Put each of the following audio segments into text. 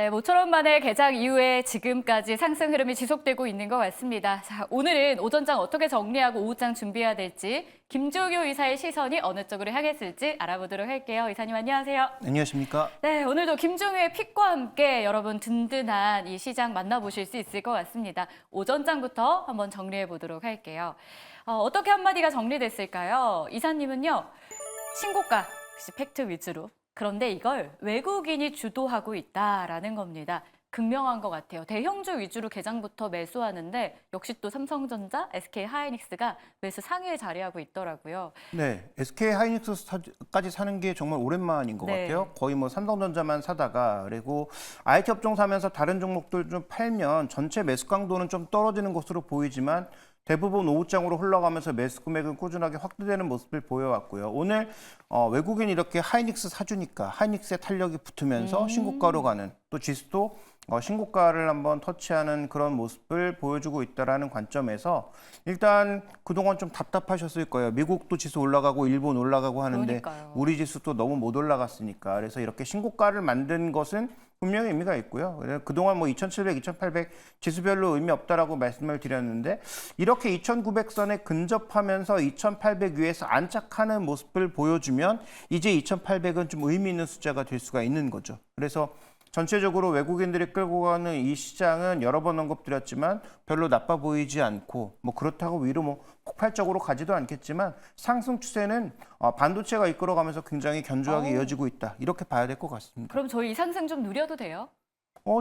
네, 모처럼 만에 개장 이후에 지금까지 상승 흐름이 지속되고 있는 것 같습니다. 자, 오늘은 오전장 어떻게 정리하고 오후장 준비해야 될지 김종효 이사의 시선이 어느 쪽으로 향했을지 알아보도록 할게요. 이사님 안녕하세요. 안녕하십니까? 네, 오늘도 김종효의 픽과 함께 여러분 든든한 이 시장 만나보실 수 있을 것 같습니다. 오전장부터 한번 정리해 보도록 할게요. 어떻게 한마디가 정리됐을까요? 이사님은요, 신고가, 역시 팩트 위주로. 그런데 이걸 외국인이 주도하고 있다라는 겁니다. 극명한 것 같아요. 대형주 위주로 개장부터 매수하는데 역시 또 삼성전자, SK하이닉스가 매수 상위에 자리하고 있더라고요. 네, SK 하이닉스까지 사는 게 정말 오랜만인 것 네. 같아요. 거의 뭐 삼성전자만 사다가 그리고 IT 업종 사면서 다른 종목들 좀 팔면 전체 매수 강도는 좀 떨어지는 것으로 보이지만 대부분 오후장으로 흘러가면서 매수 금액은 꾸준하게 확대되는 모습을 보여왔고요. 오늘 외국인이 이렇게 하이닉스 사주니까 하이닉스의 탄력이 붙으면서 신고가로 가는 또 지수도 신고가를 한번 터치하는 그런 모습을 보여주고 있다는 관점에서 일단 그동안 좀 답답하셨을 거예요. 미국도 지수 올라가고 일본 올라가고 하는데 그러니까요. 우리 지수도 너무 못 올라갔으니까. 그래서 이렇게 신고가를 만든 것은 분명히 의미가 있고요. 그동안 뭐 2,700, 2,800 지수별로 의미 없다라고 말씀을 드렸는데 이렇게 2,900선에 근접하면서 2,800 위에서 안착하는 모습을 보여주면 이제 2,800은 좀 의미 있는 숫자가 될 수가 있는 거죠. 그래서 전체적으로 외국인들이 끌고 가는 이 시장은 여러 번 언급드렸지만 별로 나빠 보이지 않고 뭐 그렇다고 위로 뭐 폭발적으로 가지도 않겠지만 상승 추세는 반도체가 이끌어가면서 굉장히 견조하게 이어지고 있다. 이렇게 봐야 될 것 같습니다. 그럼 저희 이 상승 좀 누려도 돼요?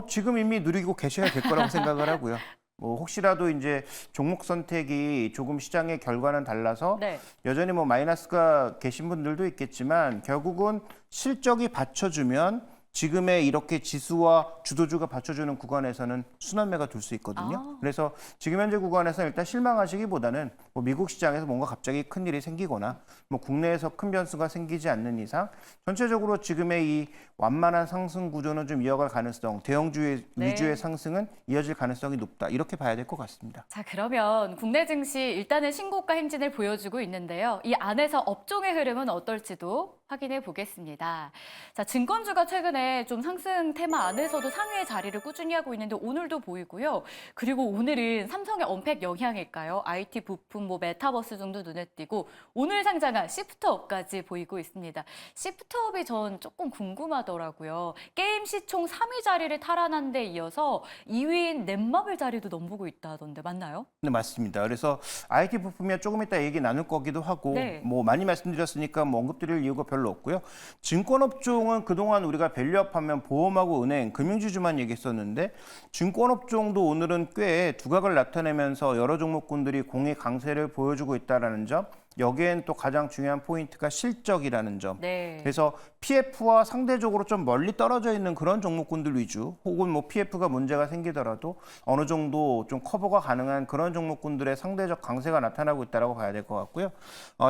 지금 이미 누리고 계셔야 될 거라고 생각을 하고요. 뭐 혹시라도 이제 종목 선택이 조금 시장의 결과는 달라서 네. 여전히 뭐 마이너스가 계신 분들도 있겠지만 결국은 실적이 받쳐주면 지금의 이렇게 지수와 주도주가 받쳐주는 구간에서는 순환매가 둘 수 있거든요. 그래서 지금 현재 구간에서 일단 실망하시기보다는 뭐 미국 시장에서 뭔가 갑자기 큰 일이 생기거나 뭐 국내에서 큰 변수가 생기지 않는 이상 전체적으로 지금의 이 완만한 상승 구조는 좀 이어갈 가능성, 대형주 네. 위주의 상승은 이어질 가능성이 높다. 이렇게 봐야 될 것 같습니다. 자, 그러면 국내 증시 일단은 신고가 행진을 보여주고 있는데요. 이 안에서 업종의 흐름은 어떨지도 확인해 보겠습니다. 자, 증권주가 최근에 좀 상승 테마 안에서도 상위의 자리를 꾸준히 하고 있는데 오늘도 보이고요. 그리고 오늘은 삼성의 언팩 영향일까요? IT 부품, 뭐 메타버스 정도 눈에 띄고 오늘 상장한 시프트업까지 보이고 있습니다. 시프트업이 전 조금 궁금하더라고요. 게임 시총 3위 자리를 탈환한 데 이어서 2위인 넷마블 자리도 넘보고 있다던데 맞나요? 네, 맞습니다. 그래서 IT 부품이야 조금 이따 얘기 나눌 거기도 하고 네. 뭐 많이 말씀드렸으니까 뭐 언급드릴 이유가 별로 없고요. 증권업종은 그동안 우리가 밸류업 하면 보험하고 은행, 금융지주만 얘기했었는데 증권업종도 오늘은 꽤 두각을 나타내면서 여러 종목군들이 공의 강세를 보여주고 있다는 점, 여기엔 또 가장 중요한 포인트가 실적이라는 점. 네. 그래서 PF와 상대적으로 좀 멀리 떨어져 있는 그런 종목군들 위주, 혹은 뭐 PF가 문제가 생기더라도 어느 정도 좀 커버가 가능한 그런 종목군들의 상대적 강세가 나타나고 있다고 봐야 될 것 같고요.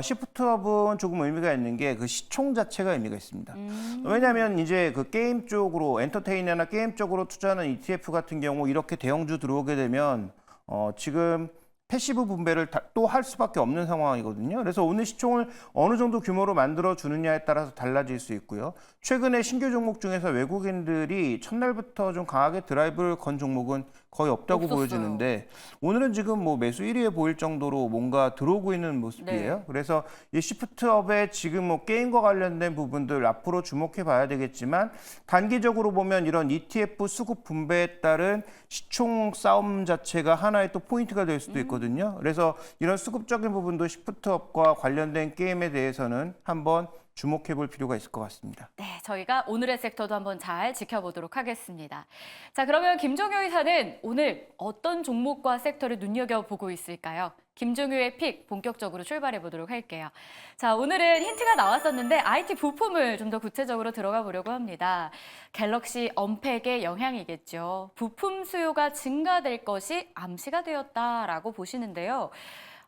시프트업은 조금 의미가 있는 게 그 시총 자체가 의미가 있습니다. 왜냐하면 이제 그 게임 쪽으로 엔터테이너나 게임 쪽으로 투자하는 ETF 같은 경우 이렇게 대형주 들어오게 되면 지금 패시브 분배를 또 할 수밖에 없는 상황이거든요. 그래서 오늘 시총을 어느 정도 규모로 만들어 주느냐에 따라서 달라질 수 있고요. 최근에 신규 종목 중에서 외국인들이 첫날부터 좀 강하게 드라이브를 건 종목은 거의 없다고 없었어요. 보여지는데 오늘은 지금 뭐 매수 1위에 보일 정도로 뭔가 들어오고 있는 모습이에요. 네. 그래서 이 시프트업의 지금 뭐 게임과 관련된 부분들 앞으로 주목해 봐야 되겠지만 단기적으로 보면 이런 ETF 수급 분배에 따른 시총 싸움 자체가 하나의 또 포인트가 될 수도 있거든요. 그래서 이런 수급적인 부분도 시프트업과 관련된 게임에 대해서는 한번 주목해 볼 필요가 있을 것 같습니다. 네, 저희가 오늘의 섹터도 한번 잘 지켜보도록 하겠습니다. 자, 그러면 김종효 이사는 오늘 어떤 종목과 섹터를 눈여겨보고 있을까요? 김종효의 픽 본격적으로 출발해 보도록 할게요. 자, 오늘은 힌트가 나왔었는데 IT 부품을 좀 더 구체적으로 들어가 보려고 합니다. 갤럭시 언팩의 영향이겠죠. 부품 수요가 증가될 것이 암시가 되었다라고 보시는데요.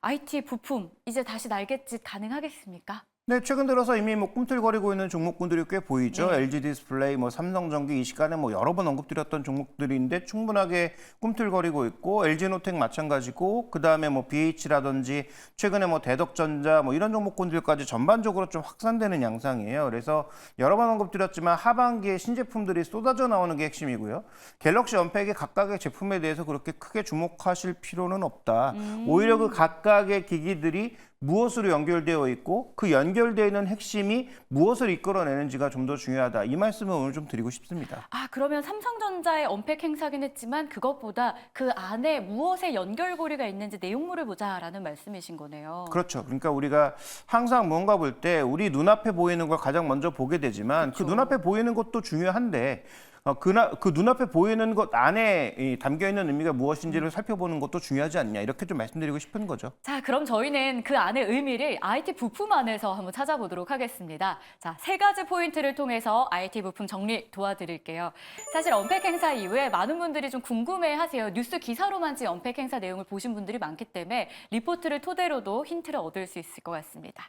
IT 부품 이제 다시 날갯짓 가능하겠습니까? 네, 최근 들어서 이미 뭐 꿈틀거리고 있는 종목군들이 꽤 보이죠. 네. LG 디스플레이, 뭐 삼성전기 이 시간에 뭐 여러 번 언급드렸던 종목들인데 충분하게 꿈틀거리고 있고 LG노텍 마찬가지고 그다음에 뭐 BH라든지 최근에 뭐 대덕전자 뭐 이런 종목군들까지 전반적으로 좀 확산되는 양상이에요. 그래서 여러 번 언급드렸지만 하반기에 신제품들이 쏟아져 나오는 게 핵심이고요. 갤럭시 언팩의 각각의 제품에 대해서 그렇게 크게 주목하실 필요는 없다. 오히려 그 각각의 기기들이 무엇으로 연결되어 있고 그 연결되어 있는 핵심이 무엇을 이끌어내는지가 좀 더 중요하다. 이 말씀을 오늘 좀 드리고 싶습니다. 아, 그러면 삼성전자의 언팩 행사긴 했지만 그것보다 그 안에 무엇의 연결고리가 있는지 내용물을 보자라는 말씀이신 거네요. 그렇죠. 그러니까 우리가 항상 무언가 볼 때 우리 눈앞에 보이는 걸 가장 먼저 보게 되지만 그 그렇죠. 눈앞에 보이는 것도 중요한데 그 눈앞에 보이는 것 안에 담겨 있는 의미가 무엇인지를 살펴보는 것도 중요하지 않냐. 이렇게 좀 말씀드리고 싶은 거죠. 자, 그럼 저희는 그 안의 의미를 IT 부품 안에서 한번 찾아보도록 하겠습니다. 자, 세 가지 포인트를 통해서 IT 부품 정리 도와드릴게요. 사실 언팩 행사 이후에 많은 분들이 좀 궁금해하세요. 뉴스 기사로만 지금 언팩 행사 내용을 보신 분들이 많기 때문에 리포트를 토대로도 힌트를 얻을 수 있을 것 같습니다.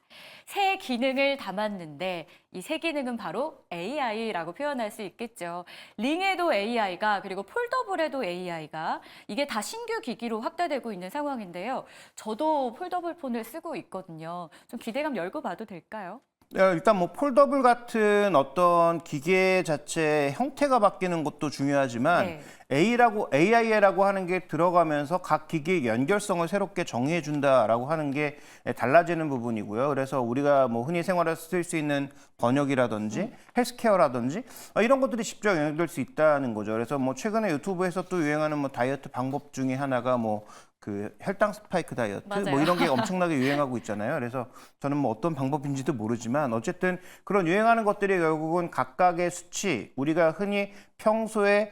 새 기능을 담았는데 이 새 기능은 바로 AI라고 표현할 수 있겠죠. 링에도 AI가 그리고 폴더블에도 AI가 이게 다 신규 기기로 확대되고 있는 상황인데요. 저도 폴더블 폰을 쓰고 있거든요. 좀 기대감 열고 봐도 될까요? 일단 뭐 폴더블 같은 어떤 기계 자체의 형태가 바뀌는 것도 중요하지만 네. AI라고 하는 게 들어가면서 각 기기의 연결성을 새롭게 정의해 준다라고 하는 게 달라지는 부분이고요. 그래서 우리가 뭐 흔히 생활에서 쓸 수 있는 번역이라든지 헬스케어라든지 이런 것들이 직접 연결될 수 있다는 거죠. 그래서 뭐 최근에 유튜브에서 또 유행하는 뭐 다이어트 방법 중에 하나가 뭐 그 혈당 스파이크 다이어트 맞아요. 뭐 이런 게 엄청나게 유행하고 있잖아요. 그래서 저는 뭐 어떤 방법인지도 모르지만 어쨌든 그런 유행하는 것들이 결국은 각각의 수치, 우리가 흔히 평소에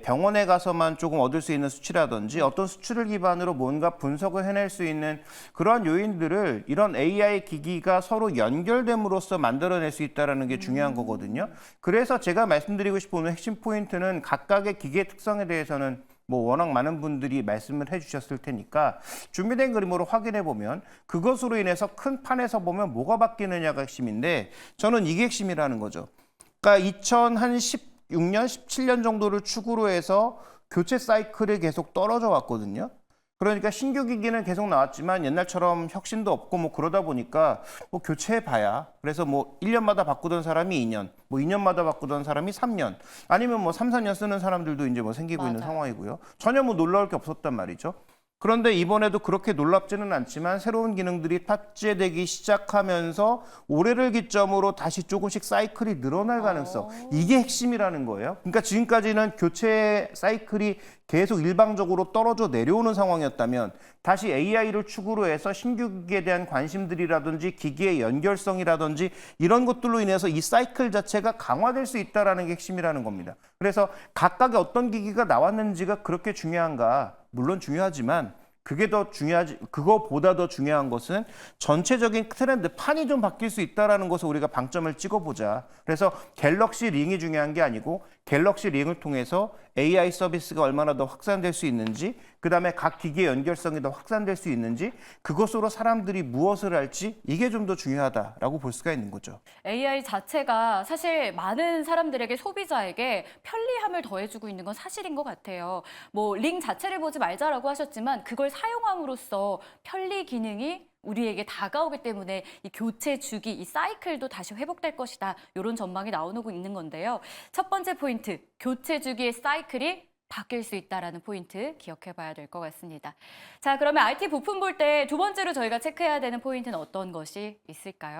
병원에 가서만 조금 얻을 수 있는 수치라든지 어떤 수치를 기반으로 뭔가 분석을 해낼 수 있는 그러한 요인들을 이런 AI 기기가 서로 연결됨으로써 만들어낼 수 있다는 게 중요한 거거든요. 그래서 제가 말씀드리고 싶은 핵심 포인트는 각각의 기계 특성에 대해서는 뭐 워낙 많은 분들이 말씀을 해주셨을 테니까 준비된 그림으로 확인해 보면 그것으로 인해서 큰 판에서 보면 뭐가 바뀌느냐가 핵심인데 저는 이게 핵심이라는 거죠. 그러니까 2016년, 17년 정도를 축으로 해서 교체 사이클이 계속 떨어져 왔거든요. 그러니까 신규 기기는 계속 나왔지만 옛날처럼 혁신도 없고 뭐 그러다 보니까 뭐 교체해봐야 그래서 뭐 1년마다 바꾸던 사람이 2년, 뭐 2년마다 바꾸던 사람이 3년 아니면 뭐 3, 4년 쓰는 사람들도 이제 뭐 생기고 있는 맞아요. 상황이고요. 전혀 뭐 놀라울 게 없었단 말이죠. 그런데 이번에도 그렇게 놀랍지는 않지만 새로운 기능들이 탑재되기 시작하면서 올해를 기점으로 다시 조금씩 사이클이 늘어날 가능성. 이게 핵심이라는 거예요. 그러니까 지금까지는 교체 사이클이 계속 일방적으로 떨어져 내려오는 상황이었다면 다시 AI를 축으로 해서 신규 기기에 대한 관심들이라든지 기기의 연결성이라든지 이런 것들로 인해서 이 사이클 자체가 강화될 수 있다는 게 핵심이라는 겁니다. 그래서 각각의 어떤 기기가 나왔는지가 그렇게 중요한가? 물론 중요하지만 그거보다 더 중요한 것은 전체적인 트렌드, 판이 좀 바뀔 수 있다는 것을 우리가 방점을 찍어보자. 그래서 갤럭시 링이 중요한 게 아니고 갤럭시 링을 통해서 AI 서비스가 얼마나 더 확산될 수 있는지, 그다음에 각 기기의 연결성이 더 확산될 수 있는지, 그것으로 사람들이 무엇을 할지 이게 좀 더 중요하다라고 볼 수가 있는 거죠. AI 자체가 사실 많은 사람들에게 소비자에게 편리함을 더해주고 있는 건 사실인 것 같아요. 뭐 링 자체를 보지 말자라고 하셨지만 그걸 사용함으로써 편리 기능이 우리에게 다가오기 때문에 이 교체 주기, 이 사이클도 다시 회복될 것이다. 이런 전망이 나오고 있는 건데요. 첫 번째 포인트, 교체 주기의 사이클이 바뀔 수 있다는 포인트 기억해 봐야 될 것 같습니다. 자, 그러면 IT 부품 볼 때 두 번째로 저희가 체크해야 되는 포인트는 어떤 것이 있을까요?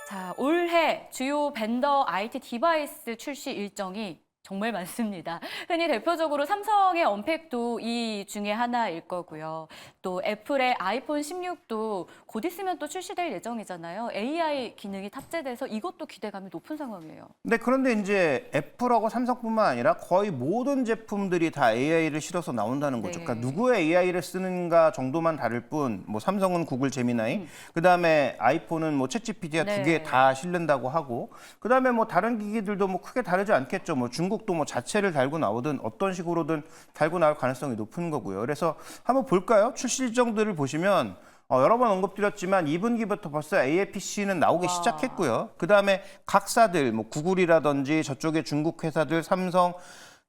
자, 올해 주요 벤더 IT 디바이스 출시 일정이 정말 많습니다. 흔히 대표적으로 삼성의 언팩도 이 중에 하나일 거고요. 또 애플의 아이폰 16도 곧 있으면 또 출시될 예정이잖아요. AI 기능이 탑재돼서 이것도 기대감이 높은 상황이에요. 네, 그런데 이제 애플하고 삼성뿐만 아니라 거의 모든 제품들이 다 AI를 실어서 나온다는 거죠. 네. 그러니까 누구의 AI를 쓰는가 정도만 다를 뿐, 뭐 삼성은 구글 제미나이, 그다음에 아이폰은 뭐 챗GPT가 네. 두 개 다 실른다고 하고, 그다음에 뭐 다른 기기들도 뭐 크게 다르지 않겠죠. 뭐 중국도 뭐 자체를 달고 나오든 어떤 식으로든 달고 나올 가능성이 높은 거고요. 그래서 한번 볼까요? 출시 일정들을 보시면 여러 번 언급드렸지만 2분기부터 벌써 AIPC는 나오기 와. 시작했고요. 그다음에 각사들 뭐 구글이라든지 저쪽에 중국 회사들 삼성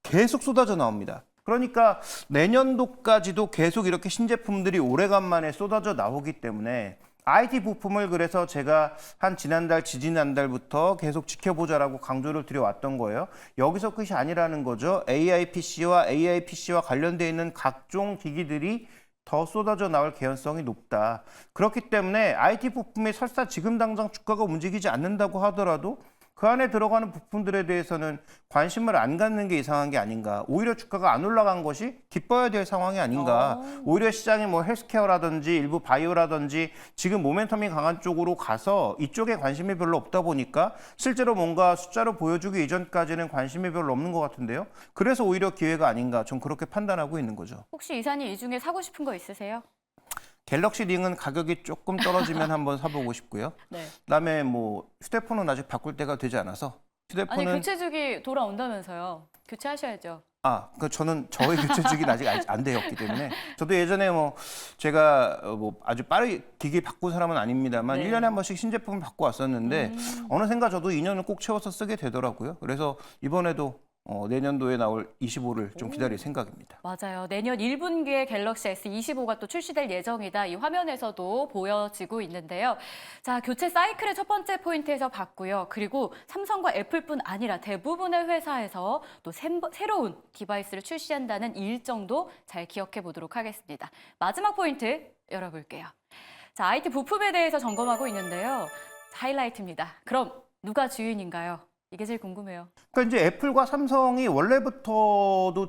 계속 쏟아져 나옵니다. 그러니까 내년도까지도 계속 이렇게 신제품들이 오래간만에 쏟아져 나오기 때문에 IT 부품을 그래서 제가 한 지난달, 지지난달부터 계속 지켜보자라고 강조를 드려왔던 거예요. 여기서 끝이 아니라는 거죠. AIPC와 관련돼 있는 각종 기기들이 더 쏟아져 나올 개연성이 높다. 그렇기 때문에 IT 부품이 설사 지금 당장 주가가 움직이지 않는다고 하더라도 그 안에 들어가는 부품들에 대해서는 관심을 안 갖는 게 이상한 게 아닌가. 오히려 주가가 안 올라간 것이 기뻐야 될 상황이 아닌가. 오히려 시장이 뭐 헬스케어라든지 일부 바이오라든지 지금 모멘텀이 강한 쪽으로 가서 이쪽에 관심이 별로 없다 보니까 실제로 뭔가 숫자로 보여주기 이전까지는 관심이 별로 없는 것 같은데요. 그래서 오히려 기회가 아닌가. 전 그렇게 판단하고 있는 거죠. 혹시 이사님 이 중에 사고 싶은 거 있으세요? 갤럭시 링은 가격이 조금 떨어지면 한번 사보고 싶고요. 네. 그다음에 뭐 휴대폰은 아직 바꿀 때가 되지 않아서 아니 휴대폰은 교체 주기 돌아온다면서요. 교체하셔야죠. 저희 교체 주기는 아직 안 되었기 때문에 저도 예전에 뭐 제가 뭐 아주 빠르게 기기 바꾼 사람은 아닙니다만 네. 1년에 한 번씩 신제품을 바꿔 왔었는데 어느샌가 저도 2년을 꼭 채워서 쓰게 되더라고요. 그래서 이번에도 내년도에 나올 25를 좀 기다릴 생각입니다. 맞아요. 내년 1분기에 갤럭시 S25가 또 출시될 예정이다. 이 화면에서도 보여지고 있는데요. 자, 교체 사이클의 첫 번째 포인트에서 봤고요. 그리고 삼성과 애플뿐 아니라 대부분의 회사에서 또 새로운 디바이스를 출시한다는 일정도 잘 기억해 보도록 하겠습니다. 마지막 포인트 열어볼게요. 자, IT 부품에 대해서 점검하고 있는데요. 하이라이트입니다. 그럼 누가 주인인가요? 이게 제일 궁금해요. 그러니까 이제 애플과 삼성이 원래부터도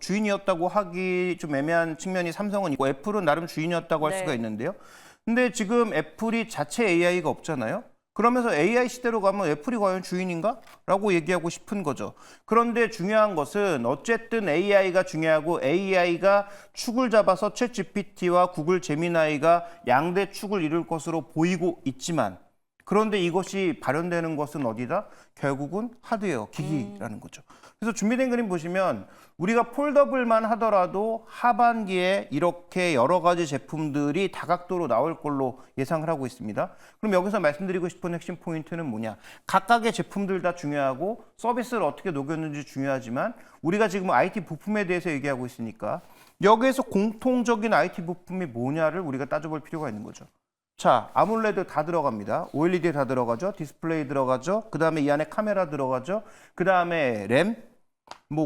주인이었다고 하기 좀 애매한 측면이 삼성은 있고 애플은 나름 주인이었다고 할 네. 수가 있는데요. 근데 지금 애플이 자체 AI가 없잖아요. 그러면서 AI 시대로 가면 애플이 과연 주인인가? 라고 얘기하고 싶은 거죠. 그런데 중요한 것은 어쨌든 AI가 중요하고 AI가 축을 잡아서 챗GPT와 구글 제미나이가 양대 축을 이룰 것으로 보이고 있지만 그런데 이것이 발현되는 것은 어디다? 결국은 하드웨어, 기기라는 거죠. 그래서 준비된 그림 보시면 우리가 폴더블만 하더라도 하반기에 이렇게 여러 가지 제품들이 다각도로 나올 걸로 예상을 하고 있습니다. 그럼 여기서 말씀드리고 싶은 핵심 포인트는 뭐냐? 각각의 제품들 다 중요하고 서비스를 어떻게 녹였는지 중요하지만 우리가 지금 IT 부품에 대해서 얘기하고 있으니까 여기에서 공통적인 IT 부품이 뭐냐를 우리가 따져볼 필요가 있는 거죠. 자, 아몰레드 다 들어갑니다. OLED 다 들어가죠. 디스플레이 들어가죠. 그 다음에 이 안에 카메라 들어가죠. 그 다음에 램,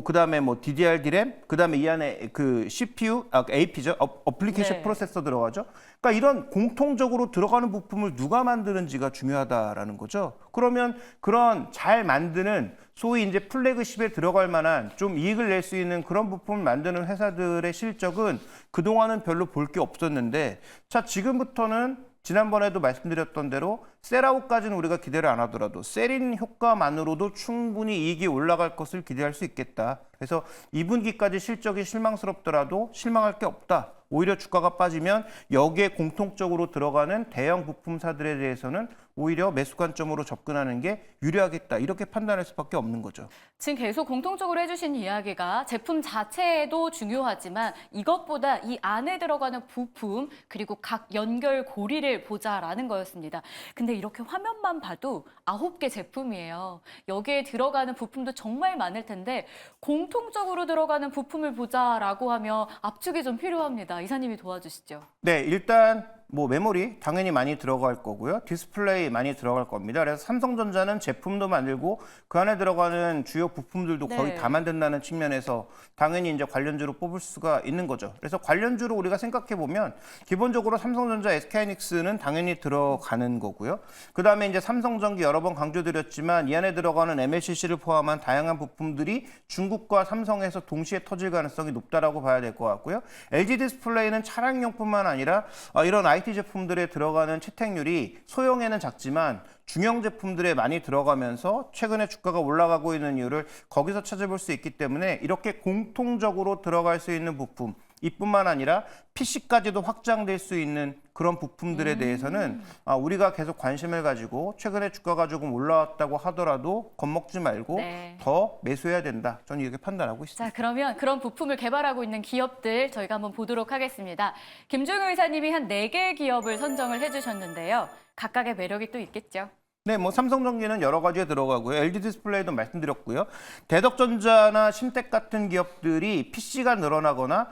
그 다음에 DDR 램, 그 다음에 이 안에 그 CPU, AP죠. 어플리케이션 네. 프로세서 들어가죠. 그러니까 이런 공통적으로 들어가는 부품을 누가 만드는지가 중요하다라는 거죠. 그러면 그런 잘 만드는 소위 이제 플래그십에 들어갈 만한 좀 이익을 낼 수 있는 그런 부품을 만드는 회사들의 실적은 그동안은 별로 볼 게 없었는데 자, 지금부터는 지난번에도 말씀드렸던 대로 셀아웃까지는 우리가 기대를 안 하더라도 셀인 효과만으로도 충분히 이익이 올라갈 것을 기대할 수 있겠다. 그래서 2분기까지 실적이 실망스럽더라도 실망할 게 없다. 오히려 주가가 빠지면 여기에 공통적으로 들어가는 대형 부품사들에 대해서는 오히려 매수 관점으로 접근하는 게 유리하겠다. 이렇게 판단할 수밖에 없는 거죠. 지금 계속 공통적으로 해주신 이야기가 제품 자체도 중요하지만 이것보다 이 안에 들어가는 부품 그리고 각 연결 고리를 보자라는 거였습니다. 근데 이렇게 화면만 봐도 9개 제품이에요. 여기에 들어가는 부품도 정말 많을 텐데 공통적으로 들어가는 부품을 보자라고 하면 압축이 좀 필요합니다. 이사님이 도와주시죠. 네, 일단 메모리 당연히 많이 들어갈 거고요. 디스플레이 많이 들어갈 겁니다. 그래서 삼성전자는 제품도 만들고 그 안에 들어가는 주요 부품들도 거의 네. 다 만든다는 측면에서 당연히 이제 관련주로 뽑을 수가 있는 거죠. 그래서 관련주로 우리가 생각해 보면 기본적으로 삼성전자, SK하이닉스는 당연히 들어가는 거고요. 그다음에 이제 삼성전기 여러 번 강조드렸지만 이 안에 들어가는 MLCC를 포함한 다양한 부품들이 중국과 삼성에서 동시에 터질 가능성이 높다라고 봐야 될 것 같고요. LG 디스플레이는 차량용뿐만 아니라 이런 IT 제품들에 들어가는 채택률이 소형에는 작지만 중형 제품들에 많이 들어가면서 최근에 주가가 올라가고 있는 이유를 거기서 찾아볼 수 있기 때문에 이렇게 공통적으로 들어갈 수 있는 부품 이뿐만 아니라 PC까지도 확장될 수 있는 그런 부품들에 대해서는 우리가 계속 관심을 가지고 최근에 주가가 조금 올라왔다고 하더라도 겁먹지 말고 네. 더 매수해야 된다. 저는 이렇게 판단하고 있습니다. 자, 그러면 그런 부품을 개발하고 있는 기업들 저희가 한번 보도록 하겠습니다. 김종우 이사님이 한 4개 기업을 선정을 해주셨는데요. 각각의 매력이 또 있겠죠. 네, 뭐 삼성전기는 여러 가지에 들어가고요. LG 디스플레이도 말씀드렸고요. 대덕전자나 신택 같은 기업들이 PC가 늘어나거나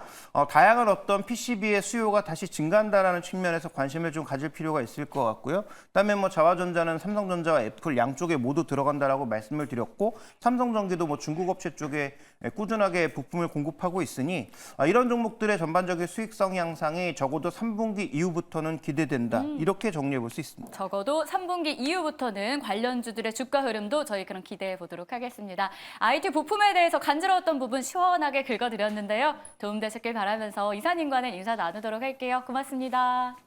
다양한 어떤 PCB의 수요가 다시 증가한다는 측면에서 관심을 좀 가질 필요가 있을 것 같고요. 그다음에 뭐 자화전자는 삼성전자와 애플 양쪽에 모두 들어간다라고 말씀을 드렸고, 삼성전기도 뭐 중국 업체 쪽에 꾸준하게 부품을 공급하고 있으니 이런 종목들의 전반적인 수익성 향상이 적어도 3분기 이후부터는 기대된다. 이렇게 정리해 볼 수 있습니다. 적어도 3분기 이후부터는 관련주들의 주가 흐름도 저희 그럼 기대해 보도록 하겠습니다. IT 부품에 대해서 간지러웠던 부분 시원하게 긁어드렸는데요. 도움되셨길 바라면서 이사님과는 인사 나누도록 할게요. 고맙습니다.